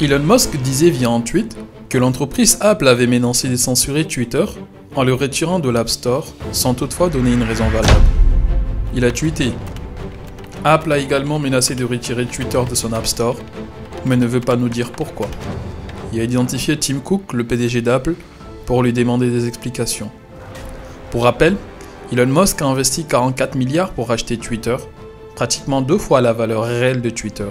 Elon Musk disait via un tweet que l'entreprise Apple avait menacé de censurer Twitter en le retirant de l'App Store sans toutefois donner une raison valable. Il a tweeté « Apple a également menacé de retirer Twitter de son App Store, mais ne veut pas nous dire pourquoi. » Il a identifié Tim Cook, le PDG d'Apple, pour lui demander des explications. Pour rappel, Elon Musk a investi 44 milliards pour acheter Twitter, pratiquement 2 fois la valeur réelle de Twitter.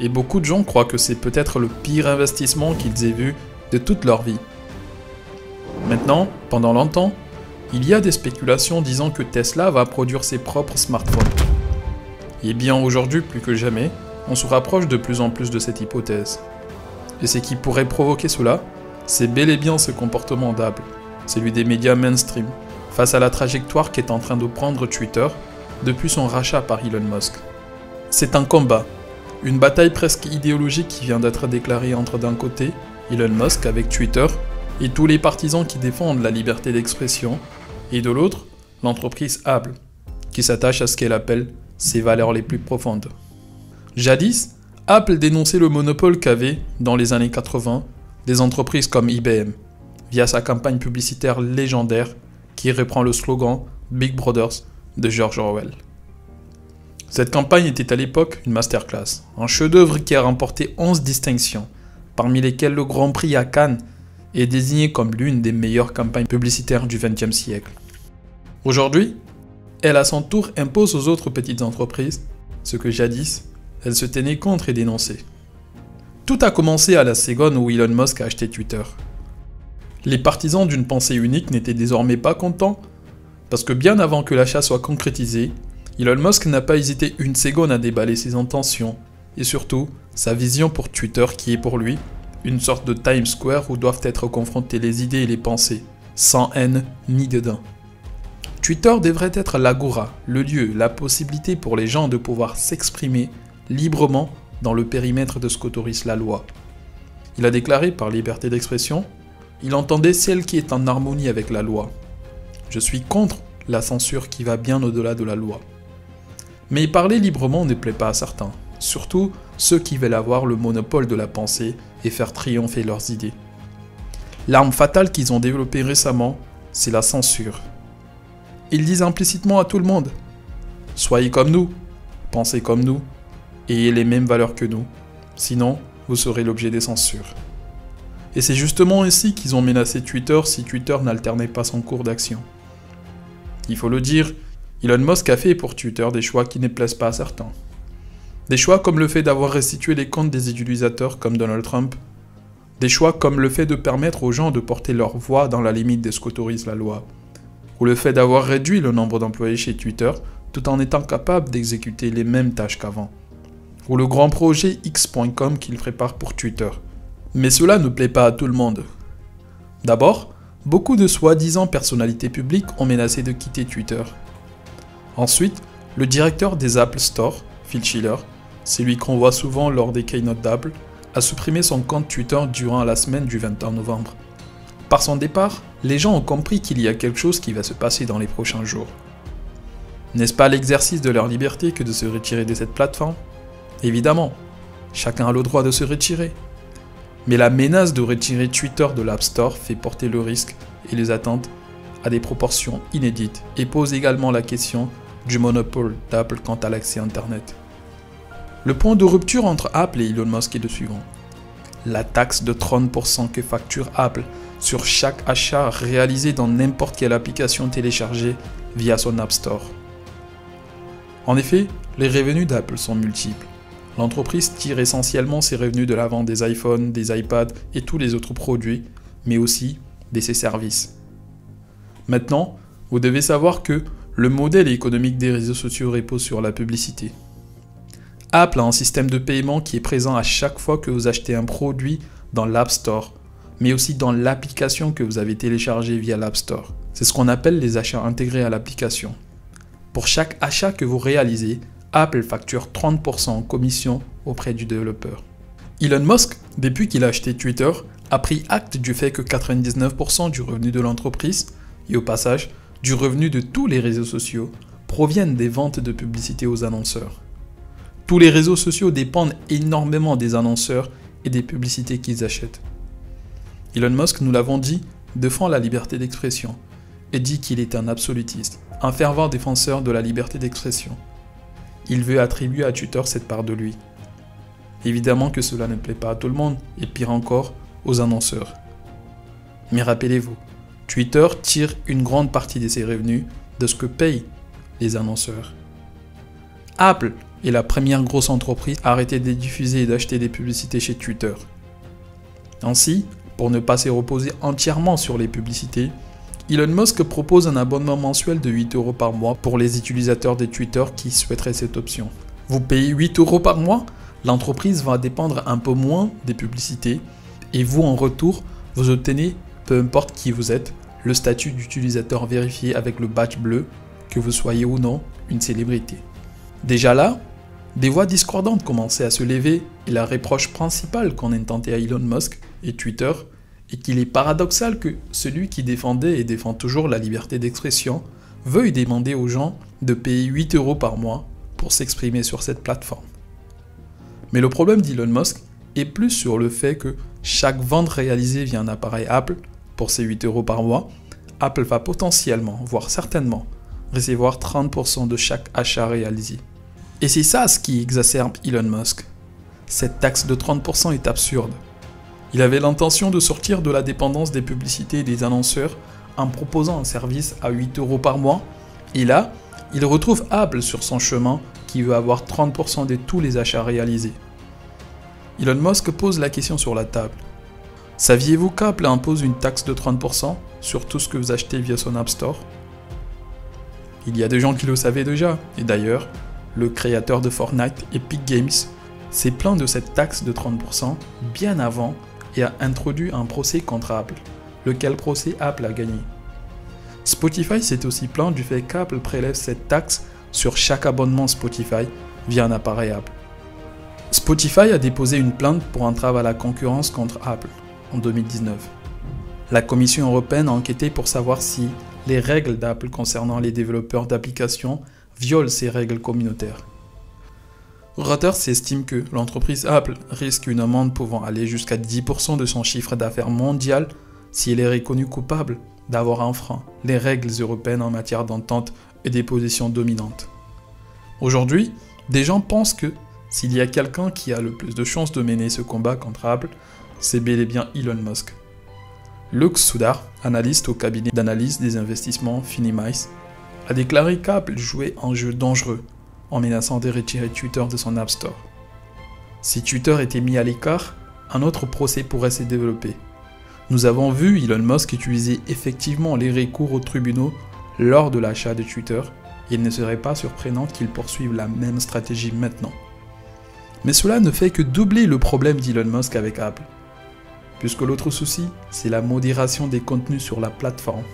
Et beaucoup de gens croient que c'est peut-être le pire investissement qu'ils aient vu de toute leur vie. Maintenant, pendant longtemps, il y a des spéculations disant que Tesla va produire ses propres smartphones. Et bien aujourd'hui, plus que jamais, on se rapproche de plus en plus de cette hypothèse. Et ce qui pourrait provoquer cela, c'est bel et bien ce comportement d'Apple, celui des médias mainstream, face à la trajectoire qu'est en train de prendre Twitter depuis son rachat par Elon Musk. C'est un combat, une bataille presque idéologique qui vient d'être déclarée entre d'un côté, Elon Musk avec Twitter, et tous les partisans qui défendent la liberté d'expression, et de l'autre, l'entreprise Apple, qui s'attache à ce qu'elle appelle ses valeurs les plus profondes. Jadis, Apple dénonçait le monopole qu'avaient, dans les années 80, des entreprises comme IBM, via sa campagne publicitaire légendaire qui reprend le slogan « Big Brothers » de George Orwell. Cette campagne était à l'époque une masterclass, un chef-d'œuvre qui a remporté 11 distinctions, parmi lesquelles le Grand Prix à Cannes est désigné comme l'une des meilleures campagnes publicitaires du XXe siècle. Aujourd'hui, elle à son tour impose aux autres petites entreprises ce que jadis, elle se tenait contre et dénonçait. Tout a commencé à la seconde où Elon Musk a acheté Twitter. Les partisans d'une pensée unique n'étaient désormais pas contents, parce que bien avant que l'achat soit concrétisé, Elon Musk n'a pas hésité une seconde à déballer ses intentions, et surtout sa vision pour Twitter qui est pour lui une sorte de Times Square où doivent être confrontées les idées et les pensées, sans haine ni dédain. Twitter devrait être l'agora, le lieu, la possibilité pour les gens de pouvoir s'exprimer librement dans le périmètre de ce qu'autorise la loi. Il a déclaré par liberté d'expression, il entendait celle qui est en harmonie avec la loi. Je suis contre la censure qui va bien au-delà de la loi. Mais parler librement ne plaît pas à certains, surtout ceux qui veulent avoir le monopole de la pensée et faire triompher leurs idées. L'arme fatale qu'ils ont développée récemment, c'est la censure. Ils disent implicitement à tout le monde « Soyez comme nous, pensez comme nous, ayez les mêmes valeurs que nous, sinon vous serez l'objet des censures. » Et c'est justement ainsi qu'ils ont menacé Twitter si Twitter n'alternait pas son cours d'action. Il faut le dire, Elon Musk a fait pour Twitter des choix qui ne plaisent pas à certains. Des choix comme le fait d'avoir restitué les comptes des utilisateurs comme Donald Trump. Des choix comme le fait de permettre aux gens de porter leur voix dans la limite de ce qu'autorise la loi. Ou le fait d'avoir réduit le nombre d'employés chez Twitter tout en étant capable d'exécuter les mêmes tâches qu'avant. Ou le grand projet X.com qu'il prépare pour Twitter. Mais cela ne plaît pas à tout le monde. D'abord, beaucoup de soi-disant personnalités publiques ont menacé de quitter Twitter. Ensuite, le directeur des Apple Store, Phil Schiller, celui qu'on voit souvent lors des keynotes d'Apple, a supprimé son compte Twitter durant la semaine du 21 novembre. Par son départ, les gens ont compris qu'il y a quelque chose qui va se passer dans les prochains jours. N'est-ce pas l'exercice de leur liberté que de se retirer de cette plateforme ? Évidemment, chacun a le droit de se retirer. Mais la menace de retirer Twitter de l'App Store fait porter le risque et les attentes à des proportions inédites et pose également la question du monopole d'Apple quant à l'accès Internet. Le point de rupture entre Apple et Elon Musk est le suivant. La taxe de 30% que facture Apple sur chaque achat réalisé dans n'importe quelle application téléchargée via son App Store. En effet, les revenus d'Apple sont multiples. L'entreprise tire essentiellement ses revenus de la vente des iPhones, des iPads et tous les autres produits, mais aussi de ses services. Maintenant, vous devez savoir que le modèle économique des réseaux sociaux repose sur la publicité. Apple a un système de paiement qui est présent à chaque fois que vous achetez un produit dans l'App Store, mais aussi dans l'application que vous avez téléchargée via l'App Store. C'est ce qu'on appelle les achats intégrés à l'application. Pour chaque achat que vous réalisez, Apple facture 30% en commission auprès du développeur. Elon Musk, depuis qu'il a acheté Twitter, a pris acte du fait que 99% du revenu de l'entreprise, et au passage, du revenu de tous les réseaux sociaux, proviennent des ventes de publicité aux annonceurs. Tous les réseaux sociaux dépendent énormément des annonceurs et des publicités qu'ils achètent. Elon Musk, nous l'avons dit, défend la liberté d'expression et dit qu'il est un absolutiste, un fervent défenseur de la liberté d'expression. Il veut attribuer à Twitter cette part de lui. Évidemment que cela ne plaît pas à tout le monde, et pire encore, aux annonceurs. Mais rappelez-vous, Twitter tire une grande partie de ses revenus de ce que payent les annonceurs. Apple est la première grosse entreprise à arrêter de diffuser et d'acheter des publicités chez Twitter. Ainsi, pour ne pas se reposer entièrement sur les publicités, Elon Musk propose un abonnement mensuel de 8 € par mois pour les utilisateurs de Twitter qui souhaiteraient cette option. Vous payez 8 € par mois, l'entreprise va dépendre un peu moins des publicités et vous, en retour, vous obtenez, peu importe qui vous êtes, le statut d'utilisateur vérifié avec le badge bleu, que vous soyez ou non une célébrité. Déjà là, des voix discordantes commençaient à se lever et la reproche principale qu'on intentait à Elon Musk et Twitter est qu'il est paradoxal que celui qui défendait et défend toujours la liberté d'expression veuille demander aux gens de payer 8 € par mois pour s'exprimer sur cette plateforme. Mais le problème d'Elon Musk est plus sur le fait que chaque vente réalisée via un appareil Apple, pour ces 8 € par mois, Apple va potentiellement, voire certainement, recevoir 30% de chaque achat réalisé. Et c'est ça ce qui exacerbe Elon Musk. Cette taxe de 30% est absurde. Il avait l'intention de sortir de la dépendance des publicités et des annonceurs en proposant un service à 8 € par mois, et là, il retrouve Apple sur son chemin qui veut avoir 30% de tous les achats réalisés. Elon Musk pose la question sur la table. Saviez-vous qu'Apple impose une taxe de 30% sur tout ce que vous achetez via son App Store? Il y a des gens qui le savaient déjà, et d'ailleurs, le créateur de Fortnite, Epic Games, s'est plaint de cette taxe de 30% bien avant et a introduit un procès contre Apple, lequel procès Apple a gagné. Spotify s'est aussi plaint du fait qu'Apple prélève cette taxe sur chaque abonnement Spotify via un appareil Apple. Spotify a déposé une plainte pour entrave à la concurrence contre Apple en 2019. La Commission européenne a enquêté pour savoir si les règles d'Apple concernant les développeurs d'applications violent ces règles communautaires. Reuters estime que l'entreprise Apple risque une amende pouvant aller jusqu'à 10% de son chiffre d'affaires mondial si elle est reconnue coupable d'avoir enfreint les règles européennes en matière d'entente et des positions dominantes. Aujourd'hui, des gens pensent que s'il y a quelqu'un qui a le plus de chances de mener ce combat contre Apple, c'est bel et bien Elon Musk. Luke Sudar, analyste au cabinet d'analyse des investissements Finimize, a déclaré qu'Apple jouait un jeu dangereux en menaçant de retirer Twitter de son App Store. Si Twitter était mis à l'écart, un autre procès pourrait se développer. Nous avons vu Elon Musk utiliser effectivement les recours aux tribunaux lors de l'achat de Twitter, et il ne serait pas surprenant qu'il poursuive la même stratégie maintenant. Mais cela ne fait que doubler le problème d'Elon Musk avec Apple, puisque l'autre souci, c'est la modération des contenus sur la plateforme.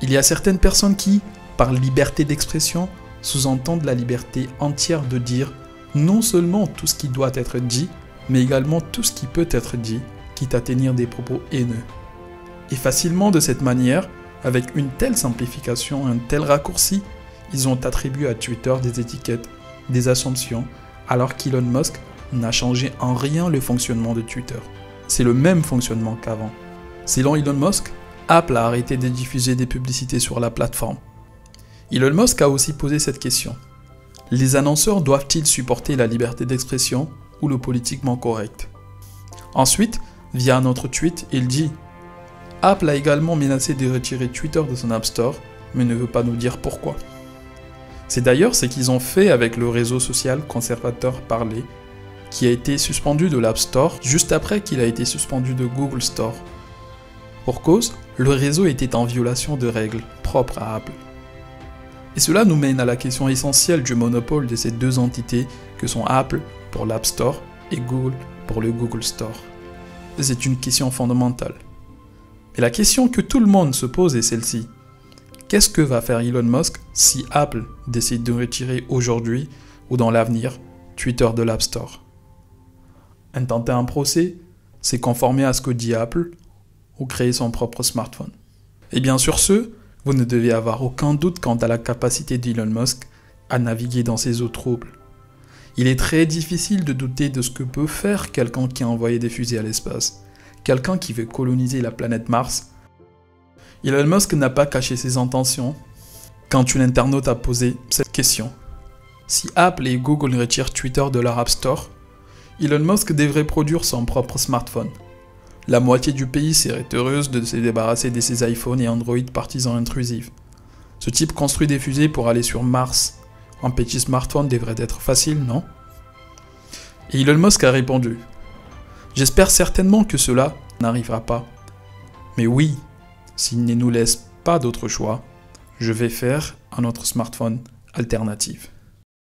Il y a certaines personnes qui, par liberté d'expression, sous-entendent la liberté entière de dire non seulement tout ce qui doit être dit, mais également tout ce qui peut être dit, quitte à tenir des propos haineux. Et facilement de cette manière, avec une telle simplification, un tel raccourci, ils ont attribué à Twitter des étiquettes, des assumptions, alors qu'Elon Musk n'a changé en rien le fonctionnement de Twitter. C'est le même fonctionnement qu'avant. Selon Elon Musk, Apple a arrêté de diffuser des publicités sur la plateforme. Elon Musk a aussi posé cette question. Les annonceurs doivent-ils supporter la liberté d'expression ou le politiquement correct? Ensuite, via un autre tweet, il dit « Apple a également menacé de retirer Twitter de son App Store, mais ne veut pas nous dire pourquoi. » C'est d'ailleurs ce qu'ils ont fait avec le réseau social conservateur Parler, qui a été suspendu de l'App Store juste après qu'il a été suspendu de Google Store. Pour cause, le réseau était en violation de règles propres à Apple. Et cela nous mène à la question essentielle du monopole de ces deux entités que sont Apple pour l'App Store et Google pour le Google Store. C'est une question fondamentale. Et la question que tout le monde se pose est celle-ci. Qu'est-ce que va faire Elon Musk si Apple décide de retirer aujourd'hui ou dans l'avenir Twitter de l'App Store? Intenter un procès, c'est conformer à ce que dit Apple ou créer son propre smartphone. Et bien sur ce, vous ne devez avoir aucun doute quant à la capacité d'Elon Musk à naviguer dans ces eaux troubles. Il est très difficile de douter de ce que peut faire quelqu'un qui a envoyé des fusées à l'espace, quelqu'un qui veut coloniser la planète Mars. Elon Musk n'a pas caché ses intentions quand une internaute a posé cette question. Si Apple et Google retirent Twitter de leur App Store, Elon Musk devrait produire son propre smartphone. La moitié du pays serait heureuse de se débarrasser de ses iPhones et Android partisans intrusifs. Ce type construit des fusées pour aller sur Mars. Un petit smartphone devrait être facile, non? Et Elon Musk a répondu: j'espère certainement que cela n'arrivera pas. Mais oui, s'il ne nous laisse pas d'autre choix, je vais faire un autre smartphone alternatif.